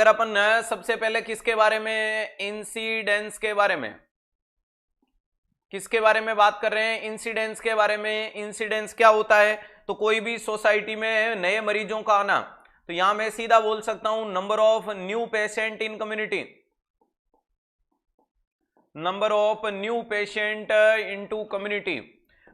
अगर अपन सबसे पहले किसके बारे में, इंसिडेंस के बारे में, किसके बारे में बात कर रहे हैं, इंसिडेंस के बारे में। इंसिडेंस क्या होता है, तो कोई भी सोसाइटी में नए मरीजों का आना, तो यहां मैं सीधा बोल सकता हूं number of new patient in community, number of new patient into community.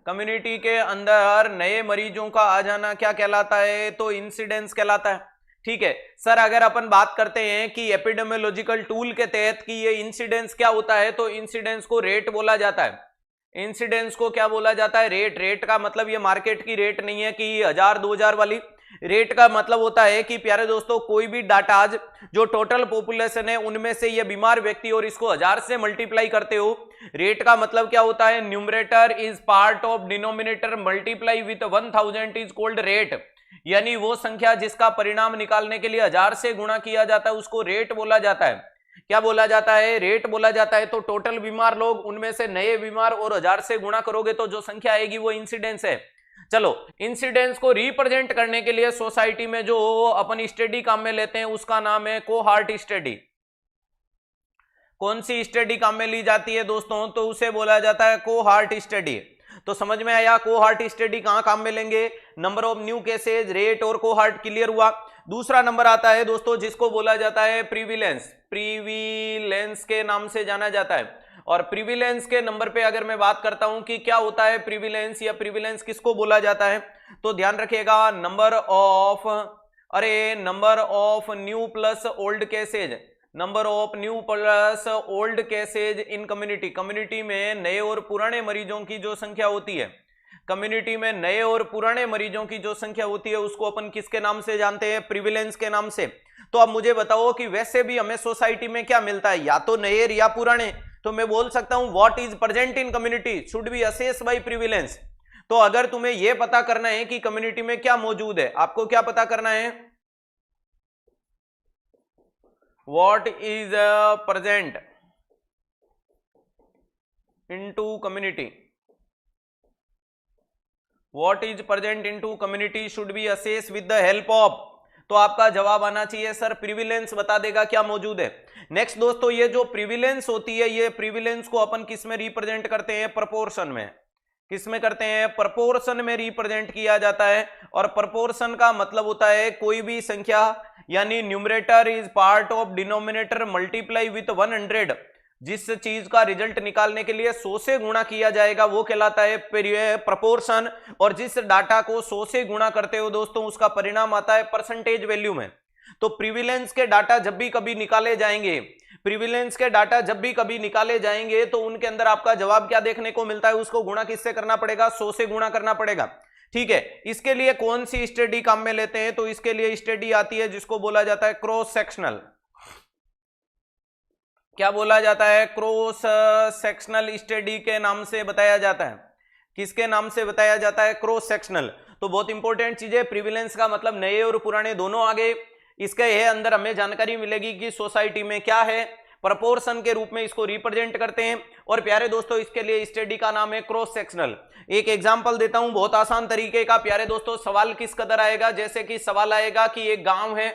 Community के अंदर नए मरीजों का आ जाना क्या कहलाता है, तो इंसिडेंस कहलाता है। ठीक है सर, अगर अपन बात करते हैं कि एपिडेमियोलॉजिकल टूल के तहत कि ये इंसिडेंस क्या होता है, तो इंसिडेंस को रेट बोला जाता है। इंसिडेंस को क्या बोला जाता है, रेट। रेट का मतलब ये मार्केट की रेट नहीं है कि 1000 2000 वाली। रेट का मतलब होता है कि प्यारे दोस्तों कोई भी डाटा आज जो टोटल पॉपुलेशन है उनमें से ये बीमार व्यक्ति और इसको 1000 से मल्टीप्लाई करते हो। रेट का मतलब क्या होता है, numerator is part of denominator multiply with 1000 is called rate. यानी वो संख्या जिसका परिणाम निकालने के लिए 1000 से गुणा किया जाता है उसको रेट बोला जाता है। क्या बोला जाता है, रेट बोला जाता है। तो टोटल बीमार लोग, उनमें से नए बीमार और 1000 से गुणा करोगे तो जो संख्या आएगी वो इंसिडेंस है। चलो, इंसिडेंस को रिप्रेजेंट करने के लिए सोसाइटी में जो अपन स्टडी काम में लेते हैं उसका नाम है कोहार्ट स्टडी। कौन सी स्टडी काम में ली जाती है दोस्तों, तो उसे बोला जाता है कोहार्ट स्टडी। तो समझ में आया, कोहार्ट स्टडी कहां काम में लेंगे, number of new cases, rate और कोहार्ट क्लियर हुआ। दूसरा नंबर आता है दोस्तों जिसको बोला जाता है प्रीविलेंस। प्रीविलेंस के नाम से जाना जाता है। और प्रीविलेंस के नंबर पे अगर मैं बात करता हूं कि क्या होता है प्रीविलेंस, या प्रीविलेंस किसको बोला जाता है, तो ध्यान रखिएगा number of new plus old cases, number of new plus old cases in community. Community में नए और पुराने मरीजों की जो संख्या होती है, कम्युनिटी में नए और पुराने मरीजों की जो संख्या होती है उसको अपन किसके नाम से जानते हैं, प्रीविलेंस के नाम से। तो अब मुझे बताओ कि वैसे भी हमें सोसाइटी में क्या मिलता है, या तो नए या पुराने। तो मैं बोल सकता हूं what is present in community should be assessed by prevalence. तो अगर तुम्हें यह पता करना है कि कम्युनिटी में क्या मौजूद है, आपको क्या पता करना है, what is present into community, what is present into community should be assessed with the help of. तो आपका जवाब आना चाहिए सर प्रीविलेंस बता देगा क्या मौजूद है। नेक्स्ट दोस्तों, ये जो प्रीविलेंस होती है, ये प्रीविलेंस को अपन किस में रिप्रेजेंट करते हैं, प्रोपोर्शन में। किस में करते हैं, प्रोपोर्शन में रिप्रेजेंट किया जाता है। और प्रोपोर्शन का मतलब होता है कोई भी संख्या, यानी numerator is part of denominator multiply with 100। जिस चीज का रिजल्ट निकालने के लिए 100 से गुणा किया जाएगा वो कहलाता है प्रोपोर्शन। और जिस डाटा को 100 से गुणा करते हो दोस्तों उसका परिणाम आता है परसेंटेज वैल्यू में। तो प्रीविलेंस के डाटा जब भी कभी निकाले जाएंगे, प्रीविलेंस के डाटा जब भी कभी निकाले जाएंगे तो उनके अंदर आपका जवाब क्या देखने को मिलता है, उसको गुणा किससे करना पड़ेगा, 100 से गुणा करना पड़ेगा। ठीक है, इसके लिए कौन सी स्टडी काम में लेते हैं, तो इसके लिए स्टडी आती है जिसको बोला जाता है क्रॉस सेक्शनल। क्या बोला जाता है, क्रॉस सेक्शनल स्टडी के नाम से बताया जाता है। किसके नाम से बताया जाता है, क्रॉस सेक्शनल। तो बहुत इंपॉर्टेंट चीज है, प्रीविलेंस का मतलब नए और पुराने दोनों आगे। इसके अंदर हमें जानकारी मिलेगी कि सोसाइटी में क्या है, प्रोपोर्शन के रूप में इसको रिप्रेजेंट करते हैं। और प्यारे दोस्तों इसके लिए स्टडी का नाम है क्रॉस सेक्शनल। एक एग्जांपल देता हूं बहुत आसान तरीके का। प्यारे दोस्तों सवाल किस कदर आएगा, जैसे कि सवाल आएगा कि एक गांव है,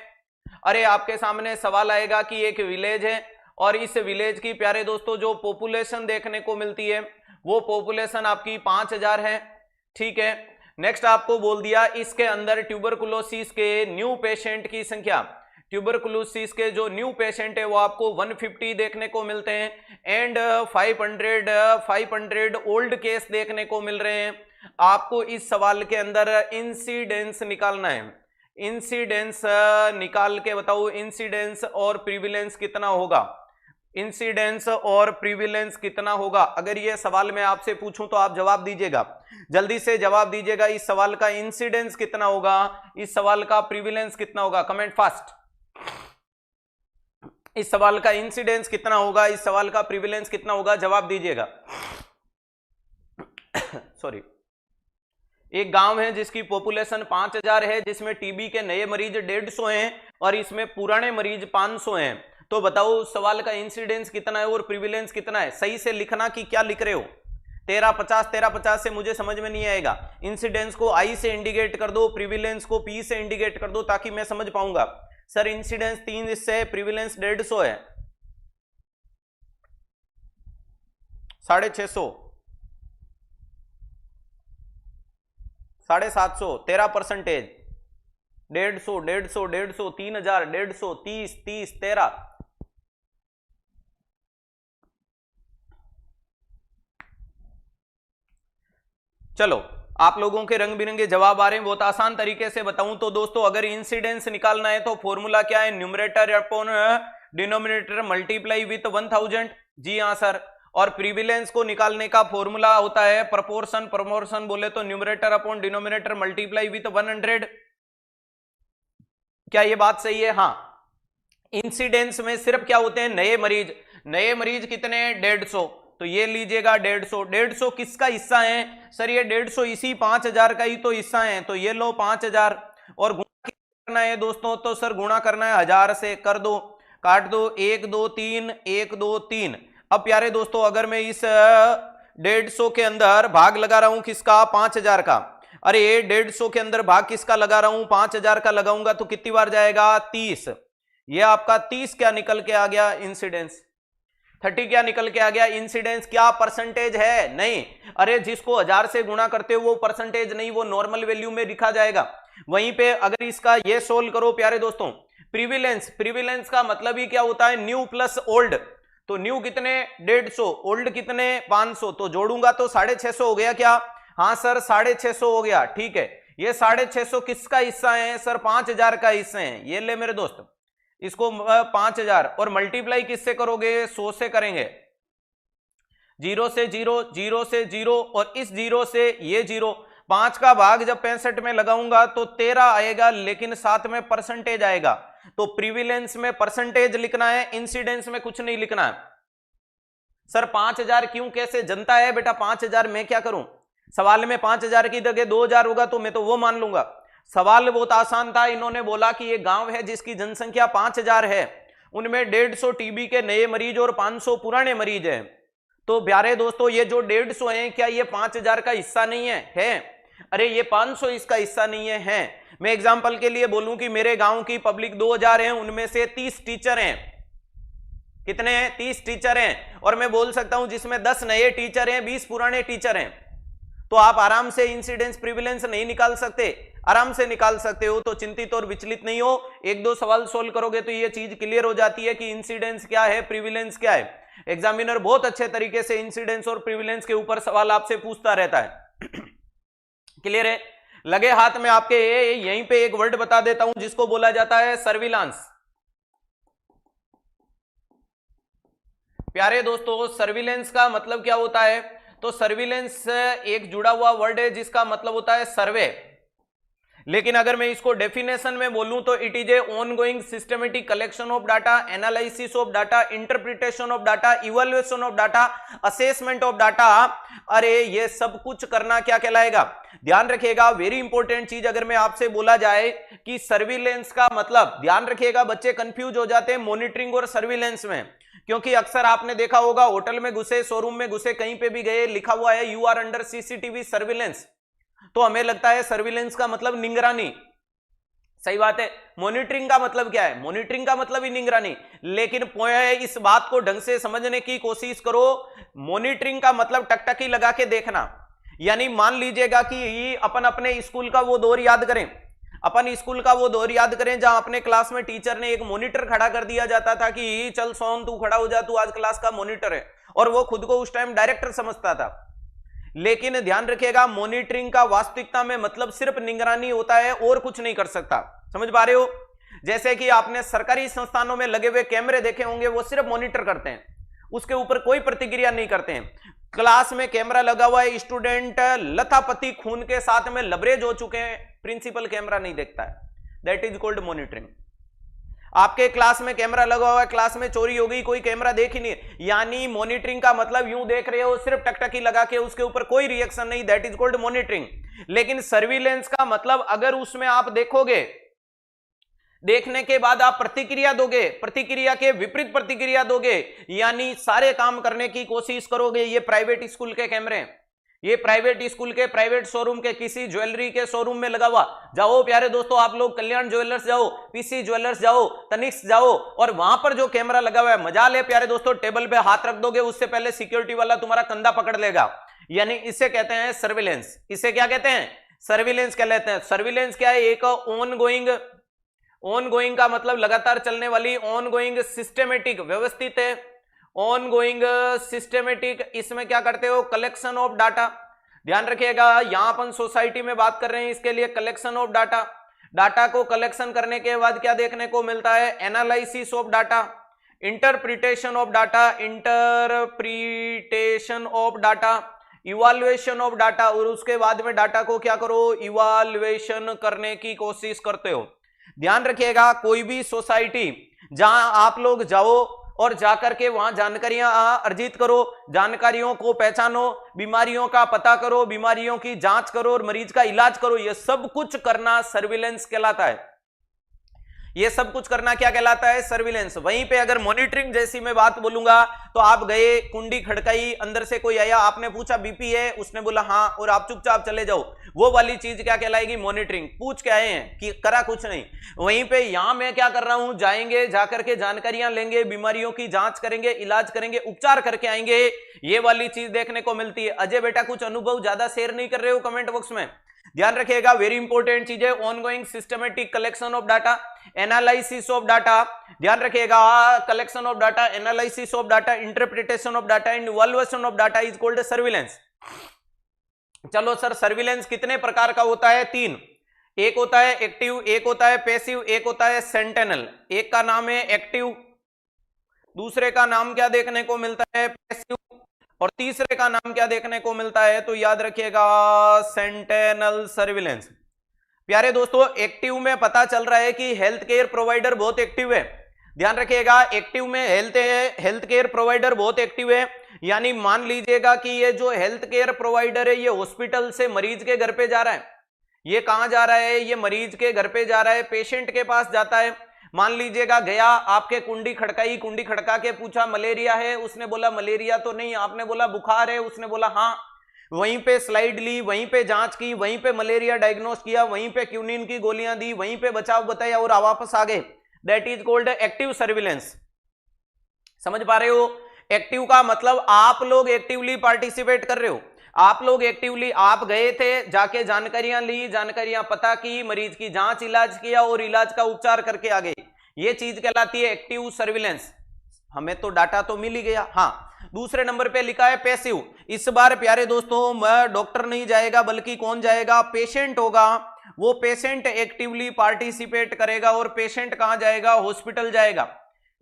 अरे आपके सामने सवाल आएगा कि एक विलेज है और इस विलेज की प्यारे दोस्तों जो पॉपुलेशन देखने को मिलती है वो पॉपुलेशन आपकी 5000 है। ठीक है, नेक्स्ट आपको बोल दिया इसके अंदर ट्यूबरकुलोसिस के न्यू पेशेंट की संख्या, ट्यूबरकुलोसिस के जो न्यू पेशेंट है वो आपको 150 देखने को मिलते हैं एंड 500 ओल्ड केस देखने को मिल रहे हैं। आपको इस सवाल के अंदर इंसिडेंस निकालना है। इंसिडेंस निकाल के बताओ इंसिडेंस और प्रीविलेंस कितना होगा, इंसिडेंस और प्रीविलेंस कितना होगा। अगर ये सवाल मैं आपसे पूछूं तो आप जवाब दीजिएगा, जल्दी से जवाब दीजिएगा। इस सवाल का इंसिडेंस कितना होगा, इस सवाल का प्रीविलेंस कितना होगा, कमेंट फास्ट। इस सवाल का इंसिडेंस कितना होगा, इस सवाल का प्रीविलेंस कितना होगा, जवाब दीजिएगा। सॉरी, एक गांव है जिसकी पॉपुलेशन 5000 है, जिसमें टीबी के नए मरीज 150 हैं और इसमें पुराने मरीज 500 हैं। तो बताओ सवाल का इंसिडेंस कितना है और प्रीविलेंस कितना है। सही से लिखना कि क्या लिख रहे हो। 1350 से मुझे समझ में नहीं आएगा। इंसिडेंस को आई से इंडिकेट कर दो, प्रीविलेंस को पी से इंडिकेट कर दो ताकि मैं समझ पाऊंगा। सर इंसिडेंस 3 इससे, प्रिविलेंस 150 है, 650, 750, 13%, 150, 150, 150, 3000, 150, 30, 30, 13। चलो आप लोगों के रंग बिरंगे जवाब आ रहे हैं, बहुत आसान तरीके से बताऊं तो दोस्तों, अगर इंसिडेंस निकालना है तो फॉर्मूला क्या है, numerator upon denominator multiply with 1000। जी हाँ सर। और प्रिविलेंस को निकालने का फॉर्मूला होता है प्रोपोर्शन, प्रमोशन बोले तो numerator upon denominator multiply with 100। क्या ये बात सही है? हाँ। इंसिडेंस में सिर्फ क्या होते हैं, नए मरीज। नए मरीज कितने हैं? 150। तो ये लीजिएगा 150। 150 किसका हिस्सा है? सर ये 150 इसी 5000 का ही तो हिस्सा है, तो ये लो 5000। और गुणा करना है दोस्तों, तो सर गुणा करना है 1000 से, कर दो, काट दो, 1 2 3, 1 2 3। अब प्यारे दोस्तों अगर मैं इस 150 के अंदर भाग लगा रहा हूं किसका? 5000 का। अरे 150 के अंदर भाग किसका लगा रहा हूं? 5000 का लगाऊंगा तो कितनी बार जाएगा? 30। ये आपका 30 क्या निकल के आ गया? इंसिडेंस। 30 क्या निकल के आ गया? इंसिडेंस। क्या परसेंटेज है? नहीं। अरे जिसको 1000 से गुणा करते हो वो परसेंटेज नहीं, वो नॉर्मल वैल्यू में लिखा जाएगा। वहीं पे अगर इसका ये सोल्व करो प्यारे दोस्तों, प्रिविलेंस, प्रिविलेंस का मतलब ही क्या होता है? New plus old. तो न्यू कितने? 150, ओल्ड कितने? 500। तो जोड़ूंगा तो 650 हो गया क्या? हाँ सर 650 हो गया। ठीक है, ये 650 किसका हिस्सा है? सर 5000 का हिस्सा है। ये ले मेरे दोस्त, इसको 5000 और मल्टीप्लाई किससे करोगे? 100 से करेंगे। 0 से 0, 0 से 0 और इस 0 से ये 0। 5 का भाग जब 65 में लगाऊंगा तो 13 आएगा, लेकिन साथ में परसेंटेज आएगा। तो प्रिविलेंस में परसेंटेज लिखना है, इंसिडेंस में कुछ नहीं लिखना है। सर 5000 क्यों, कैसे जनता है बेटा? 5000 मैं क्या करूं? सवाल में 5000 की जगह 2000 होगा तो मैं तो वो मान लूंगा। सवाल बहुत आसान था। इन्होंने बोला कि ये गांव है जिसकी जनसंख्या 5000 है, उनमें 150 टीबी के नए मरीज और 500 पुराने मरीज हैं। तो प्यारे दोस्तों ये जो 150 है, क्या ये 5000 का हिस्सा नहीं है? है। अरे ये 500 इसका हिस्सा नहीं है? है। मैं एग्जांपल के लिए बोलूं कि मेरे गांव की पब्लिक 2000 है, उनमें से 30 टीचर हैं। कितने हैं? 30 टीचर हैं। और मैं बोल सकता हूं जिसमें 10 नए टीचर हैं, 20 पुराने टीचर हैं। तो आप आराम से इंसिडेंस प्रिविलेंस नहीं निकाल सकते? आराम से निकाल सकते हो। तो चिंतित और विचलित नहीं हो, एक दो सवाल सोल्व करोगे तो ये चीज क्लियर हो जाती है कि इंसिडेंस क्या है, प्रिविलेंस क्या है। एग्जामिनर बहुत अच्छे तरीके से इंसिडेंस और प्रिविलेंस के ऊपर सवाल आपसे पूछता रहता है। क्लियर है? लगे हाथ में आपके यहीं पे एक वर्ड बता देता हूं जिसको बोला जाता है सर्विलांस। प्यारे दोस्तों सर्विलेंस का मतलब क्या होता है? तो सर्विलेंस एक जुड़ा हुआ वर्ड है जिसका मतलब होता है सर्वे। लेकिन अगर मैं इसको डेफिनेशन में बोलूं तो it is a ongoing systematic collection of data, analysis of data, interpretation of data, evaluation of data, assessment of data. अरे ये सब कुछ करना क्या कहलाएगा? ध्यान रखिएगा, वेरी इंपॉर्टेंट चीज। अगर मैं आपसे बोला जाए कि सर्विलेंस का मतलब, ध्यान रखिएगा बच्चे कंफ्यूज हो जाते हैं मॉनिटरिंग और सर्विलेंस में, क्योंकि अक्सर आपने देखा होगा होटल में घुसे, शोरूम में घुसे, कहीं पे भी गए, लिखा हुआ है you are under CCTV surveillance. तो हमें लगता है सर्विलेंस का मतलब निगरानी। सही बात है। मॉनिटरिंग का मतलब क्या है? मॉनिटरिंग का मतलब ही निगरानी। लेकिन इस बात को ढंग से समझने की कोशिश करो। मॉनिटरिंग का मतलब टकटकी लगा के देखना। यानी मान लीजिएगा कि अपन अपने स्कूल का वो दौर याद करें, अपन स्कूल का वो दौर याद करें जहां अपने क्लास में टीचर ने एक मॉनिटर खड़ा कर दिया जाता था कि चल सोन तू खड़ा हो जा, तू आज क्लास का मॉनिटर है, और वो खुद को उस टाइम डायरेक्टर समझता था। लेकिन ध्यान रखिएगा मॉनिटरिंग का वास्तविकता में मतलब सिर्फ निगरानी होता है और कुछ नहीं कर सकता। समझ पा रहे हो? जैसे कि आपने सरकारी संस्थानों में लगे हुए कैमरे देखे होंगे, वो सिर्फ मॉनिटर करते हैं, उसके ऊपर कोई प्रतिक्रिया नहीं करते हैं। क्लास में कैमरा लगा हुआ है, स्टूडेंट लथापथी खून के साथ में लबरेज हो चुके हैं, प्रिंसिपल कैमरा नहीं देखता है, दैट इज कॉल्ड मॉनिटरिंग। आपके क्लास में कैमरा लगा हुआ है, क्लास में चोरी हो गई, कोई कैमरा देख ही नहीं, यानी मॉनिटरिंग का मतलब यूं देख रहे हो सिर्फ टकटकी लगा के, उसके ऊपर कोई रिएक्शन नहीं, दैट इज कॉल्ड मॉनिटरिंग। लेकिन सर्विलेंस का मतलब अगर उसमें आप देखोगे, देखने के बाद आप प्रतिक्रिया दोगे, प्रतिक्रिया के विपरीत प्रतिक्रिया दोगे, यानी सारे काम करने की कोशिश करोगे। ये प्राइवेट स्कूल के कैमरे, ये प्राइवेट स्कूल के, प्राइवेट शोरूम के, किसी ज्वेलरी के शोरूम में लगा हुआ। जाओ प्यारे दोस्तों आप लोग, कल्याण ज्वेलर्स जाओ, पीसी ज्वेलर्स जाओ, तनिष्क जाओ, और वहां पर जो कैमरा लगा हुआ है, मजा ले प्यारे दोस्तों, टेबल पे हाथ रख दोगे उससे पहले सिक्योरिटी वाला तुम्हारा कंधा पकड़ लेगा। यानी इसे कहते हैं सर्विलेंस। इसे क्या कहते हैं? सर्विलेंस कह लेते हैं। सर्विलेंस क्या है? एक ऑन गोइंग का मतलब लगातार चलने वाली, ऑन गोइंग सिस्टमेटिक, व्यवस्थित है, ऑन गोइंग सिस्टमेटिक। इसमें क्या करते हो? Collection of data. ध्यान रखिएगा, यहां अपन सोसाइटी में बात कर रहे हैं, इसके लिए कलेक्शन ऑफ डाटा। डाटा को कलेक्शन करने के बाद क्या देखने को मिलता है? Analysis of data, interpretation of data, evaluation of data, और उसके बाद में डाटा को क्या करो? इवाल्युएशन करने की कोशिश करते हो। ध्यान रखिएगा, कोई भी सोसाइटी जहां आप लोग जाओ और जाकर के वहां जानकारियां अर्जित करो, जानकारियों को पहचानो, बीमारियों का पता करो, बीमारियों की जांच करो और मरीज का इलाज करो, यह सब कुछ करना सर्विलेंस कहलाता है। ये सब कुछ करना क्या कहलाता है? सर्विलेंस। वहीं पे अगर मॉनिटरिंग जैसी मैं बात बोलूंगा तो आप गए, कुंडी खड़काई, अंदर से कोई आया, आपने पूछा बीपी है, उसने बोला हाँ, और आप चुपचाप चले जाओ, वो वाली चीज क्या कहलाएगी? मॉनिटरिंग। पूछ के आए हैं कि करा कुछ नहीं। वहीं पे यहां मैं क्या कर रहा हूं? जाएंगे, जाकर के जानकारियां लेंगे, बीमारियों की जांच करेंगे, इलाज करेंगे, उपचार करके आएंगे, ये वाली चीज देखने को मिलती है। अजय बेटा कुछ अनुभव ज्यादा शेयर नहीं कर रहे हो कमेंट बॉक्स में? ध्यान रखिएगा, वेरी इंपॉर्टेंट चीज है, ongoing systematic collection of data, analysis of data. ध्यान रखिएगा, collection of data, analysis of data, interpretation of data and evaluation of data is called surveillance. चलो सर, सर्विलेंस कितने प्रकार का होता है? 3। एक होता है एक्टिव, एक होता है पैसिव, एक होता है सेंटिनल। एक का नाम है एक्टिव, दूसरे का नाम क्या देखने को मिलता है? पैसिव, और तीसरे का नाम क्या देखने को मिलता है? तो याद रखिएगा, सेंटिनल सर्विलेंस। प्यारे दोस्तों, एक्टिव में पता चल रहा है कि हेल्थ केयर प्रोवाइडर बहुत एक्टिव है। ध्यान रखिएगा, एक्टिव में हेल्थ केयर प्रोवाइडर बहुत एक्टिव है। यानी मान लीजिएगा कि ये जो हेल्थ केयर प्रोवाइडर है, ये हॉस्पिटल से मरीज के घर पे जा रहा है। ये कहां जा रहा है? ये मरीज के घर पे जा रहा है, पेशेंट के पास जाता है। मान लीजिएगा गया, आपके कुंडी खड़काई, कुंडी खड़का के पूछा मलेरिया है, उसने बोला मलेरिया तो नहीं, आपने बोला बुखार है, उसने बोला हाँ। वहीं पे स्लाइड ली, वहीं पे जांच की, वहीं पे मलेरिया डायग्नोस किया, वहीं पे क्यूनिन की गोलियां दी, वहीं पे बचाव बताया और वापस आ गए। That is called active surveillance. समझ पा रहे हो? एक्टिव का मतलब आप लोग एक्टिवली पार्टिसिपेट कर रहे हो, आप लोग एक्टिवली, आप गए थे, जाके जानकारियां ली, जानकारियां पता की, मरीज की जांच इलाज किया और इलाज का उपचार करके आ गए। ये चीज कहलाती है एक्टिव सर्विलेंस। हमें तो डाटा तो मिल ही गया। हाँ, दूसरे नंबर पे लिखा है पैसिव। इस बार प्यारे दोस्तों डॉक्टर नहीं जाएगा, बल्कि कौन जाएगा? पेशेंट होगा। वो पेशेंट एक्टिवली पार्टिसिपेट करेगा, और पेशेंट कहां जाएगा? हॉस्पिटल जाएगा।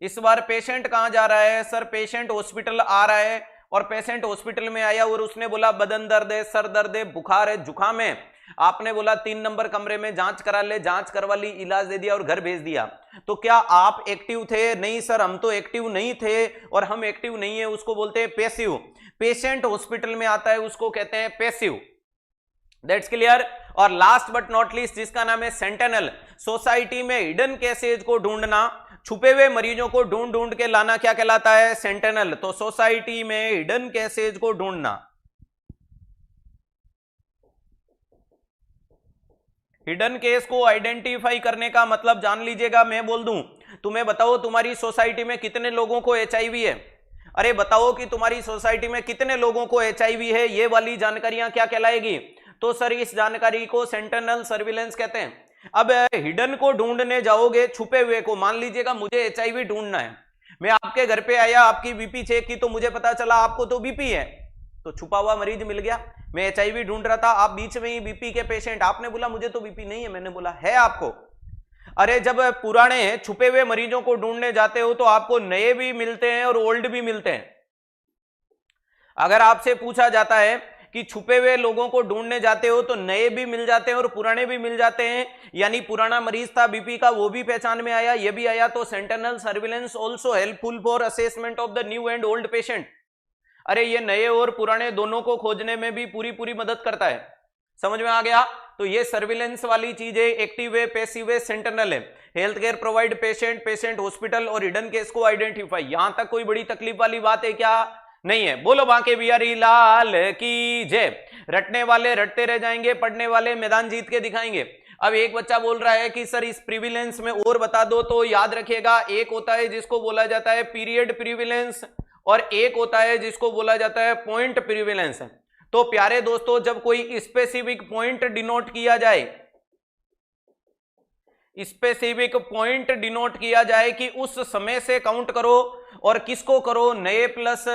इस बार पेशेंट कहां जा रहा है? सर पेशेंट हॉस्पिटल आ रहा है, और पेशेंट हॉस्पिटल में आया और उसने बोला बदन दर्द है, सर दर्द है, बुखार है, जुकाम है। आपने बोला 3 नंबर कमरे में जांच करा ले, जांच करवा ली, इलाज दे दिया और घर भेज दिया। तो क्या आप एक्टिव थे? नहीं सर, हम तो एक्टिव नहीं थे, और हम एक्टिव नहीं है उसको बोलते हैं पैसिव। पेशेंट हॉस्पिटल में आता है उसको कहते हैं पैसिव। That's clear. और लास्ट बट नॉट लीस्ट, जिसका नाम है सेंटिनल। सोसाइटी में हिडन केसेज को ढूंढना, छुपे हुए मरीजों को ढूंढ ढूंढ के लाना क्या कहलाता है? सेंटिनल। तो सोसाइटी में हिडन केसेज को ढूंढना, हिडन केस को आइडेंटिफाई करने का मतलब जान लीजिएगा। मैं बोल दूं, तुम्हें बताओ तुम्हारी सोसाइटी में कितने लोगों को एचआईवी है? अरे बताओ कि तुम्हारी सोसाइटी में कितने लोगों को एचआईवी है, ये वाली जानकारियां क्या कहलाएगी? तो सर इस जानकारी को सेंटिनल सर्विलेंस कहते हैं। अब हिडन को ढूंढने जाओगे, छुपे हुए को, मान लीजिएगा मुझे एचआईवी ढूंढना है, मैं आपके घर पे आया, आपकी बीपी चेक की, तो मुझे पता चला आपको तो बीपी है, तो छुपा हुआ मरीज मिल गया। मैं एचआईवी ढूंढ रहा था, आप बीच में ही बीपी के पेशेंट, आपने बोला मुझे तो बीपी नहीं है, मैंने बोला है आपको। अरे जब पुराने छुपे हुए मरीजों को ढूंढने जाते हो तो आपको नए भी मिलते हैं और ओल्ड भी मिलते हैं। अगर आपसे पूछा जाता है कि छुपे हुए लोगों को ढूंढने जाते हो तो नए भी मिल जाते हैं और पुराने भी मिल जाते हैं, यानी पुराना मरीज था बीपी का, वो भी पहचान में आया, ये भी आया। तो sentinel surveillance also helpful for assessment of the new and old patient. अरे ये नए और पुराने दोनों को खोजने में भी पूरी मदद करता है। समझ में आ गया? तो ये सर्विलेंस वाली चीज है, एक्टिव है, पैसिव है, सेंटिनल है। Health care provide patient, patient hospital और हिडन केस को आइडेंटिफाई। यहां तक कोई बड़ी तकलीफ वाली बात है क्या? नहीं है। बोलो बांके बिहारी लाल की जय। रटने वाले रटते रह जाएंगे, पढ़ने वाले मैदान जीत के दिखाएंगे। अब एक बच्चा बोल रहा है कि सर इस प्रिविलेंस में और बता दो, तो याद रखिएगा एक होता है जिसको बोला जाता है पीरियड प्रिविलेंस और एक होता है जिसको बोला जाता है पॉइंट प्रिविलेंस। तो प्यारे दोस्तों, जब कोई स्पेसिफिक पॉइंट डिनोट किया जाए, स्पेसिफिक पॉइंट डिनोट किया जाए कि उस समय से काउंट करो और किसको करो, नए प्लस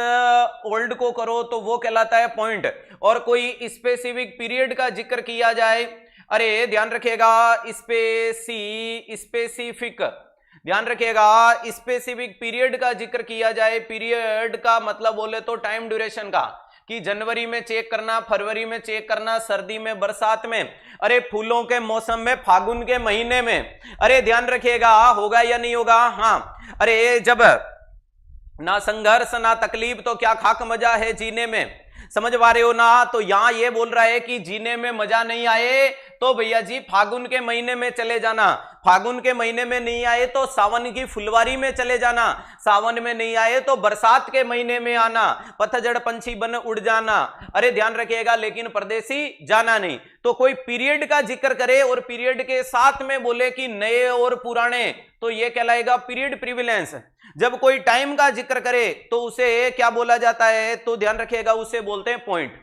ओल्ड को करो, तो वो कहलाता है पॉइंट। और कोई स्पेसिफिक पीरियड का जिक्र किया जाए, अरे ध्यान रखिएगा, स्पेसिफिक ध्यान रखिएगा, स्पेसिफिक पीरियड का जिक्र किया जाए, पीरियड का मतलब बोले तो टाइम ड्यूरेशन का, कि जनवरी में चेक करना, फरवरी में चेक करना, सर्दी में, बरसात में, अरे फूलों के मौसम में, फागुन के महीने में, अरे ध्यान रखिएगा होगा या नहीं होगा। हाँ, अरे जब ना संघर्ष ना तकलीफ तो क्या खाक मजा है जीने में, समझ पा रहे हो ना। तो यहां ये बोल रहा है कि जीने में मजा नहीं आए तो भैया जी फागुन के महीने में चले जाना, फागुन के महीने में नहीं आए तो सावन की फुलवारी में चले जाना, सावन में नहीं आए तो बरसात के महीने में आना, पतझड़ पंछी बन उड़ जाना, अरे ध्यान रखिएगा, लेकिन परदेसी जाना नहीं। तो कोई पीरियड का जिक्र करे और पीरियड के साथ में बोले कि नए और पुराने, तो यह कहलाएगा पीरियड प्रिविलेंस। जब कोई टाइम का जिक्र करे तो उसे क्या बोला जाता है, तो ध्यान रखिएगा, उसे बोलते हैं पॉइंट।